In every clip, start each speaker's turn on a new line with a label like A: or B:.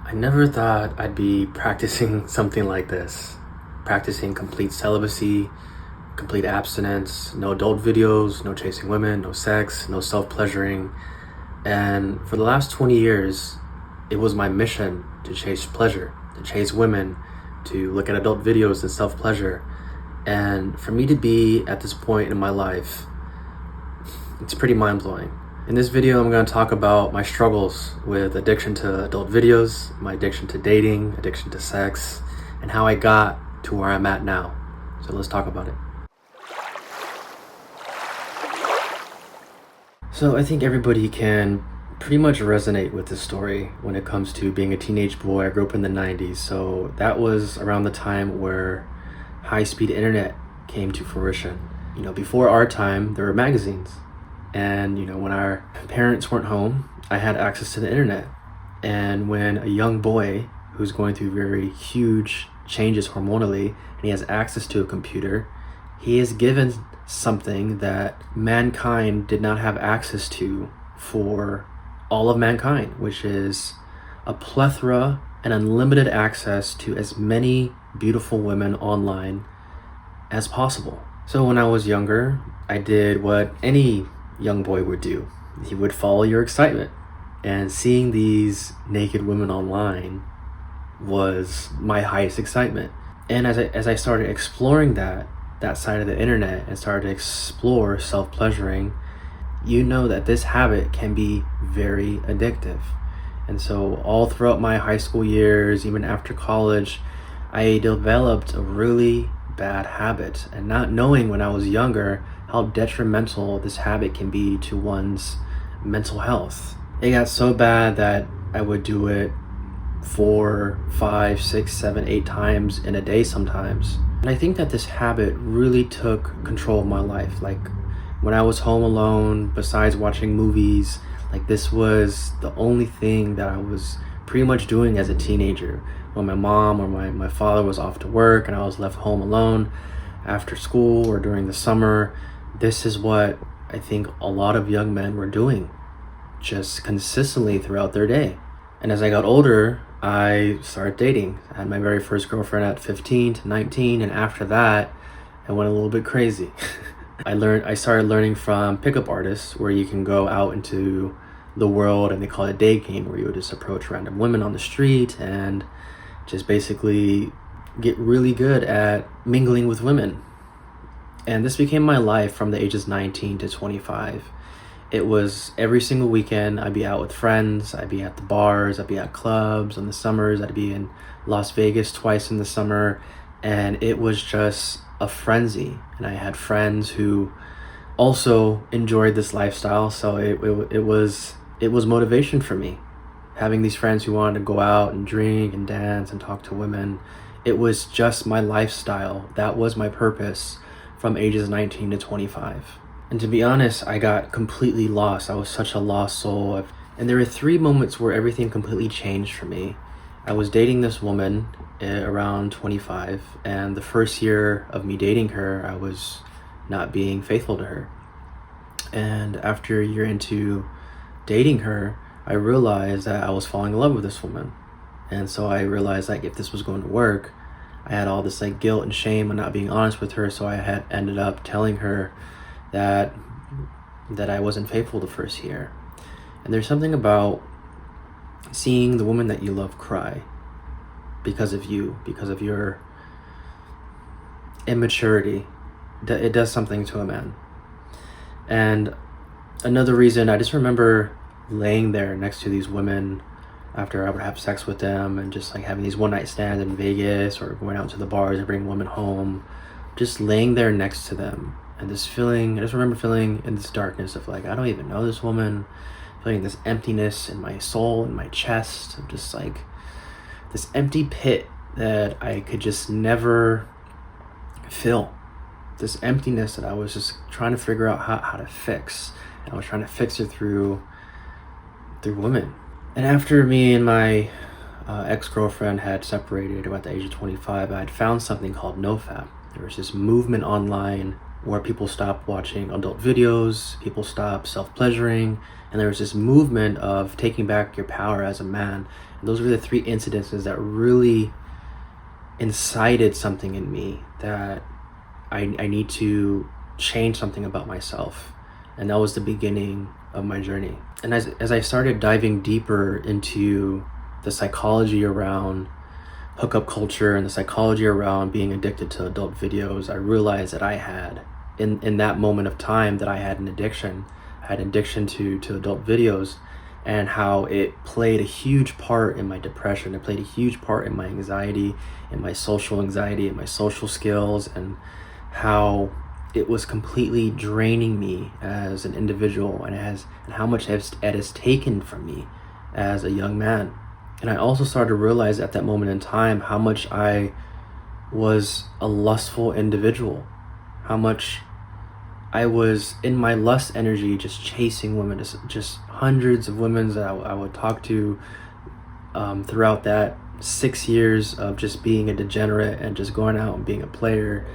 A: I never thought I'd be practicing something like this. Practicing complete celibacy, complete abstinence, no adult videos, no chasing women, no sex, no self-pleasuring. And for the last 20 years, it was my mission to chase pleasure, to chase women, to look at adult videos and self-pleasure. And for me to be at this point in my life, it's pretty mind-blowing. In this video, I'm going to talk about my struggles with addiction to adult videos, my addiction to dating, addiction to sex, and how I got to where I'm at now. So let's talk about it. So I think everybody can pretty much resonate with this story when it comes to being a teenage boy. I grew up in the 90s, so that was around the time where high-speed internet came to fruition. Before our time, there were magazines. And when our parents weren't home, I had access to the internet. And when a young boy who's going through very huge changes hormonally and he has access to a computer, he is given something that mankind did not have access to for all of mankind, which is a plethora and unlimited access to as many beautiful women online as possible. So when I was younger, I did what any young boy would do. He would follow your excitement, and seeing these naked women online was my highest excitement. And as I started exploring that side of the internet and started to explore self-pleasuring, that this habit can be very addictive. And so all throughout my high school years, even after college, I developed a really bad habit, and not knowing when I was younger how detrimental this habit can be to one's mental health. It got so bad that I would do it 4, 5, 6, 7, 8 times in a day sometimes. And I think that this habit really took control of my life. Like when I was home alone, besides watching movies, this was the only thing that I was pretty much doing as a teenager. When my mom or my father was off to work and I was left home alone after school or during the summer, this is what I think a lot of young men were doing just consistently throughout their day. And as I got older, I started dating. I had my very first girlfriend at 15 to 19, and after that, I went a little bit crazy. I started learning from pickup artists, where you can go out into the world and they call it a date game, where you would just approach random women on the street and just basically get really good at mingling with women. And this became my life from the ages 19 to 25. It was every single weekend. I'd be out with friends. I'd be at the bars. I'd be at clubs in the summers. I'd be in Las Vegas twice in the summer. And it was just a frenzy. And I had friends who also enjoyed this lifestyle. So it was motivation for me. Having these friends who wanted to go out and drink and dance and talk to women. It was just my lifestyle. That was my purpose from ages 19 to 25. And to be honest, I got completely lost. I was such a lost soul. And there were 3 moments where everything completely changed for me. I was dating this woman around 25, and the first year of me dating her, I was not being faithful to her. And after a year into dating her, I realized that I was falling in love with this woman. And so I realized if this was going to work, I had all this guilt and shame on not being honest with her. So I had ended up telling her that I wasn't faithful the first year. And there's something about seeing the woman that you love cry because of you, because of your immaturity. It does something to a man. And another reason, I just remember laying there next to these women after I would have sex with them, and just having these one-night stands in Vegas or going out to the bars and bringing women home, just laying there next to them. And this feeling, I just remember feeling in this darkness of I don't even know this woman, feeling this emptiness in my soul, in my chest, of just this empty pit that I could just never fill. This emptiness that I was just trying to figure out how to fix. And I was trying to fix it through women. And after me and my ex-girlfriend had separated about the age of 25, I had found something called NoFap. There was this movement online where people stopped watching adult videos, people stopped self-pleasuring, and there was this movement of taking back your power as a man. And those were the three incidences that really incited something in me that I need to change something about myself. And that was the beginning of my journey. And as I started diving deeper into the psychology around hookup culture and the psychology around being addicted to adult videos, I realized that I had, in that moment of time, that I had an addiction. I had an addiction to adult videos, and how it played a huge part in my depression. It played a huge part in my anxiety, in my social anxiety, in my social skills, and how it was completely draining me as an individual, and how much it has taken from me as a young man. And I also started to realize at that moment in time how much I was a lustful individual, how much I was in my lust energy just chasing women, just hundreds of women that I would talk to throughout that 6 years of just being a degenerate and just going out and being a player.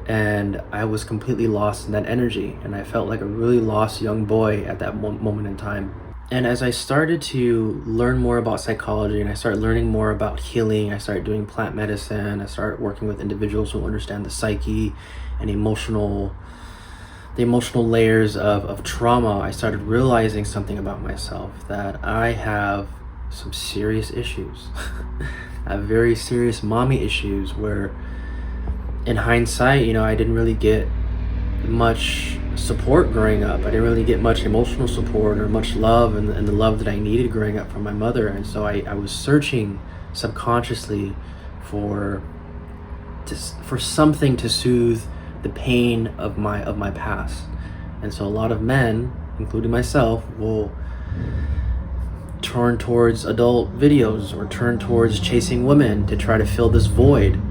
A: And I was completely lost in that energy, and I felt like a really lost young boy at that moment in time. And as I started to learn more about psychology, and I started learning more about healing, I started doing plant medicine, I started working with individuals who understand the psyche and the emotional layers of trauma, I started realizing something about myself, that I have some serious issues. I have very serious mommy issues where, in hindsight, I didn't really get much support growing up. I didn't really get much emotional support or much love and the love that I needed growing up from my mother. And so I was searching subconsciously for something to soothe the pain of my past. And so a lot of men, including myself, will turn towards adult videos or turn towards chasing women to try to fill this void.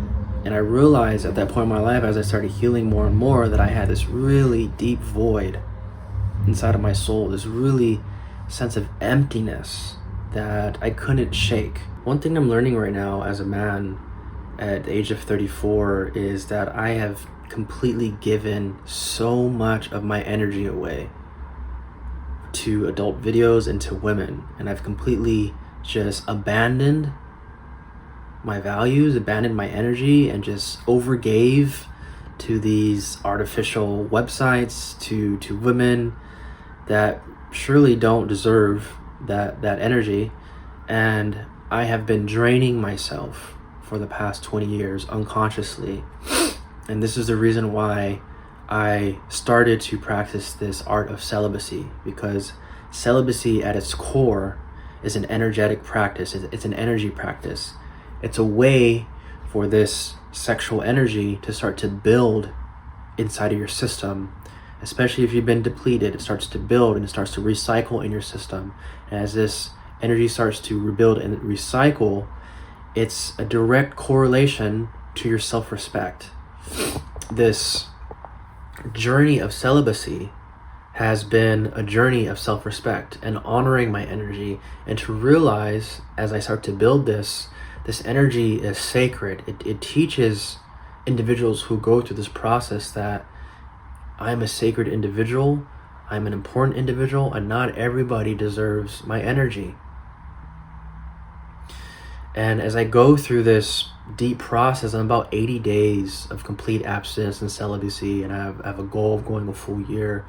A: And I realized at that point in my life, as I started healing more and more, that I had this really deep void inside of my soul, this really sense of emptiness that I couldn't shake. One thing I'm learning right now as a man at the age of 34 is that I have completely given so much of my energy away to adult videos and to women. And I've completely just abandoned my values, abandoned my energy, and just overgave to these artificial websites, to women that surely don't deserve that energy. And I have been draining myself for the past 20 years unconsciously. And this is the reason why I started to practice this art of celibacy, because celibacy at its core is an energetic practice. It's an energy practice. It's a way for this sexual energy to start to build inside of your system, especially if you've been depleted. It starts to build and it starts to recycle in your system. And as this energy starts to rebuild and recycle, it's a direct correlation to your self-respect. This journey of celibacy has been a journey of self-respect and honoring my energy, and to realize as I start to build this energy is sacred. It teaches individuals who go through this process that I'm a sacred individual, I'm an important individual, and not everybody deserves my energy. And as I go through this deep process, I'm about 80 days of complete abstinence and celibacy, and I have a goal of going a full year.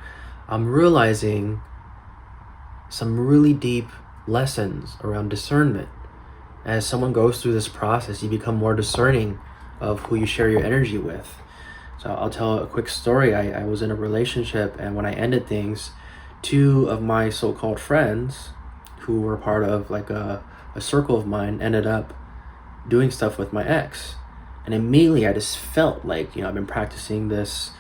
A: I'm realizing some really deep lessons around discernment. As someone goes through this process, you become more discerning of who you share your energy with. So I'll tell a quick story. I was in a relationship, and when I ended things, two of my so-called friends who were part of like a circle of mine ended up doing stuff with my ex. And immediately I just felt like, I've been practicing this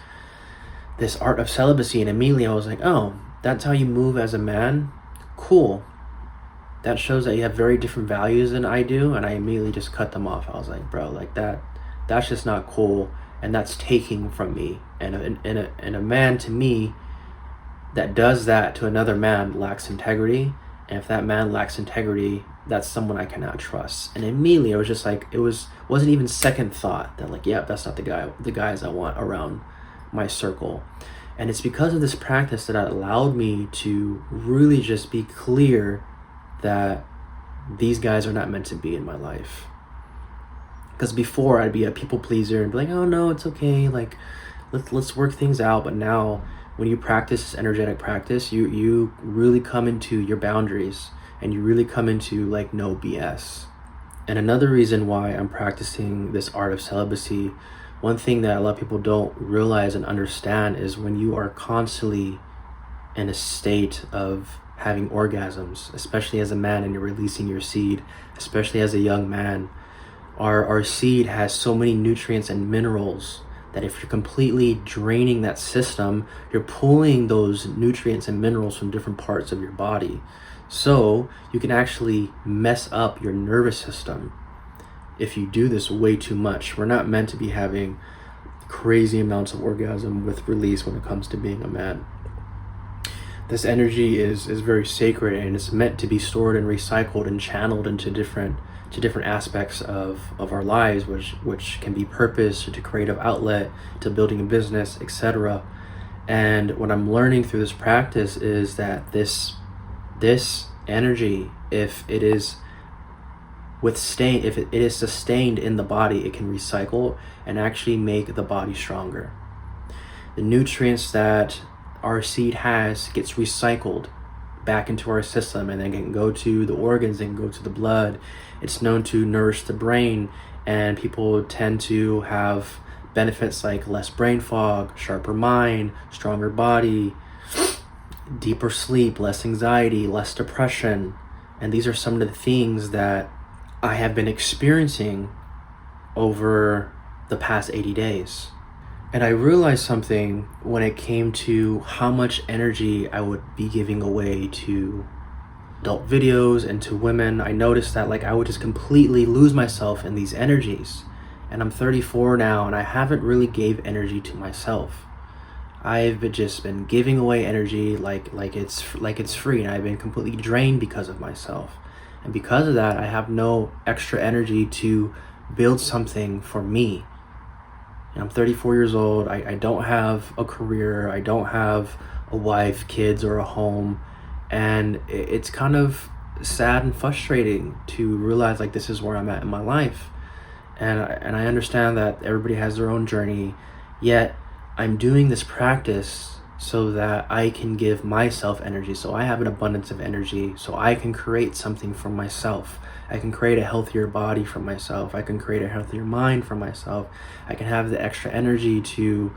A: art of celibacy, and immediately I was like, oh, that's how you move as a man? Cool. That shows that you have very different values than I do. And I immediately just cut them off. I was like, bro, like that's just not cool, and that's taking from me. And a man, to me, that does that to another man lacks integrity. And if that man lacks integrity, that's someone I cannot trust. And immediately I was just like, wasn't even second thought that like, yeah, that's not the guys I want around my circle. And it's because of this practice that allowed me to really just be clear that these guys are not meant to be in my life. Because before I'd be a people pleaser and be like, oh no, it's okay, like let's work things out. But now when you practice this energetic practice, you really come into your boundaries, and you really come into like no BS. And another reason why I'm practicing this art of celibacy, one thing that a lot of people don't realize and understand is when you are constantly in a state of having orgasms, especially as a man and you're releasing your seed, especially as a young man, our seed has so many nutrients and minerals that if you're completely draining that system, you're pulling those nutrients and minerals from different parts of your body. So you can actually mess up your nervous system if you do this way too much. We're not meant to be having crazy amounts of orgasm with release when it comes to being a man. This energy is very sacred, and it's meant to be stored and recycled and channeled into different aspects of our lives, which can be purpose, to creative outlet, to building a business, etc. And what I'm learning through this practice is that this energy, if it is sustained in the body, it can recycle and actually make the body stronger. The nutrients that our seed has gets recycled back into our system, and then can go to the organs and go to the blood. It's known to nourish the brain, and people tend to have benefits like less brain fog, sharper mind, stronger body, deeper sleep, less anxiety, less depression. And these are some of the things that I have been experiencing over the past 80 days. And I realized something when it came to how much energy I would be giving away to adult videos and to women. I noticed that like I would just completely lose myself in these energies. And I'm 34 now, and I haven't really gave energy to myself. I've just been giving away energy like it's free, and I've been completely drained because of myself. And because of that, I have no extra energy to build something for me. I'm 34 years old. I don't have a career. I don't have a wife, kids, or a home. And it's kind of sad and frustrating to realize like this is where I'm at in my life. And I understand that everybody has their own journey, yet I'm doing this practice so that I can give myself energy, so I have an abundance of energy, so I can create something for myself. I can create a healthier body for myself. I can create a healthier mind for myself. I can have the extra energy to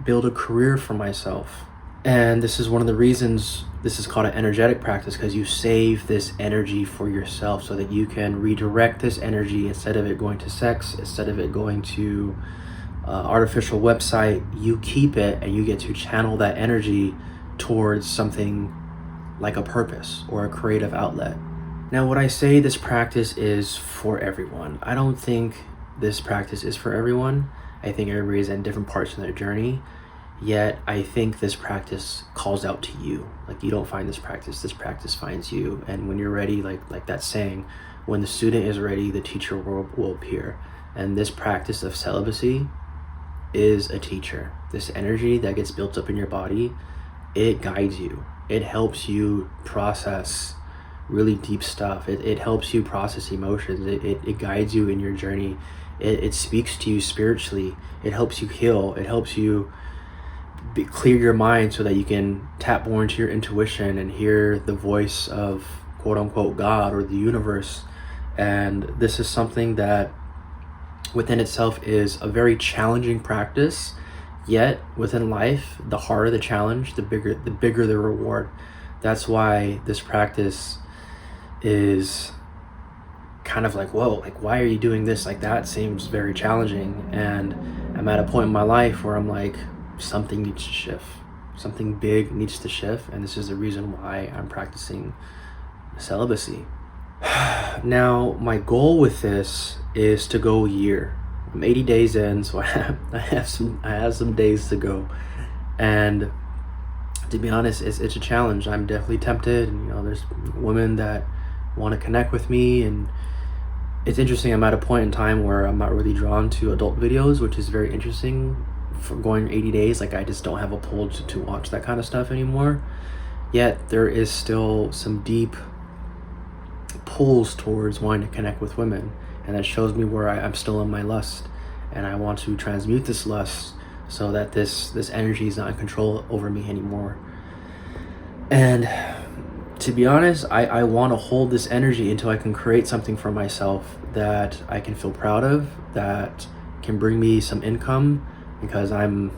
A: build a career for myself. And this is one of the reasons this is called an energetic practice, because you save this energy for yourself so that you can redirect this energy. Instead of it going to sex, instead of it going to artificial website, you keep it and you get to channel that energy towards something like a purpose or a creative outlet. Now, when I say this practice is for everyone, I don't think this practice is for everyone. I think everybody is in different parts of their journey. Yet I think this practice calls out to you. Like, you don't find this practice finds you. And when you're ready, like that saying, when the student is ready, the teacher will appear. And this practice of celibacy is a teacher. This energy that gets built up in your body, it guides you. It helps you process really deep stuff. It helps you process emotions. It guides you in your journey. It speaks to you spiritually. It helps you heal. It helps you clear your mind so that you can tap more into your intuition and hear the voice of quote unquote God or the universe. And this is something that within itself is a very challenging practice. Yet within life, the harder the challenge, the bigger the reward. That's why this practice is kind of like, whoa, like, why are you doing this? Like, that seems very challenging. And I'm at a point in my life where I'm like, something needs to shift. Something big needs to shift. And this is the reason why I'm practicing celibacy. Now, my goal with this is to go a year. I'm 80 days in, so I have some days to go. And to be honest, it's a challenge. I'm definitely tempted, and there's women that want to connect with me, and it's interesting. I'm at a point in time where I'm not really drawn to adult videos, which is very interesting for going 80 days. Like I just don't have a pull to watch that kind of stuff anymore. Yet there is still some deep pulls towards wanting to connect with women, and that shows me where I'm still in my lust, and I want to transmute this lust so that this energy is not in control over me anymore. And to be honest, I want to hold this energy until I can create something for myself that I can feel proud of, that can bring me some income, because I'm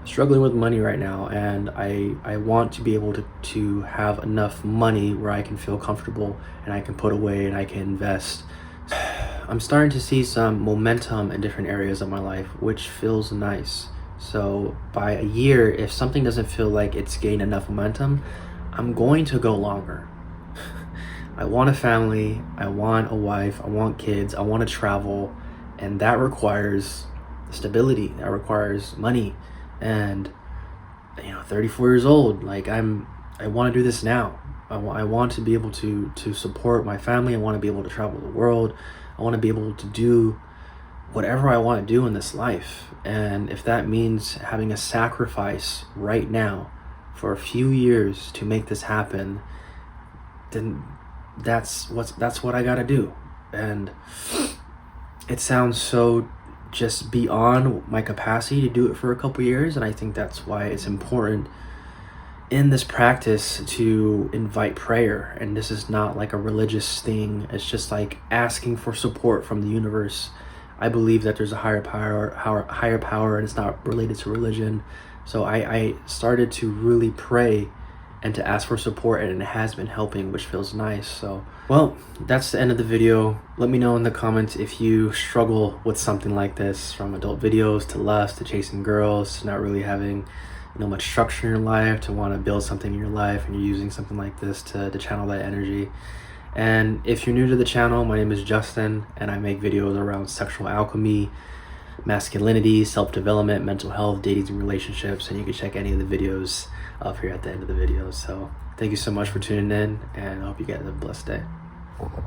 A: struggling with money right now, and I want to be able to have enough money where I can feel comfortable and I can put away and I can invest. I'm starting to see some momentum in different areas of my life, which feels nice. So by a year, if something doesn't feel like it's gained enough momentum, I'm going to go longer. I want a family, I want a wife, I want kids, I want to travel, and that requires stability, that requires money. And 34 years old, like I want to do this now. I want to be able to support my family. I want to be able to travel the world. I want to be able to do whatever I want to do in this life. And if that means having a sacrifice right now for a few years to make this happen, then that's what I gotta do. And it sounds so just beyond my capacity to do it for a couple years, and I think that's why it's important in this practice to invite prayer. And this is not like a religious thing, it's just like asking for support from the universe. I believe that there's a higher power, and it's not related to religion. So I started to really pray and to ask for support, and it has been helping, which feels nice. So, well, that's the end of the video. Let me know in the comments if you struggle with something like this, from adult videos to lust to chasing girls to not really having much structure in your life, to want to build something in your life, and you're using something like this to channel that energy. And if you're new to the channel, my name is Justin, and I make videos around sexual alchemy, masculinity, self-development, mental health, dating and relationships, and you can check any of the videos up here at the end of the video. So thank you so much for tuning in, and I hope you guys have a blessed day.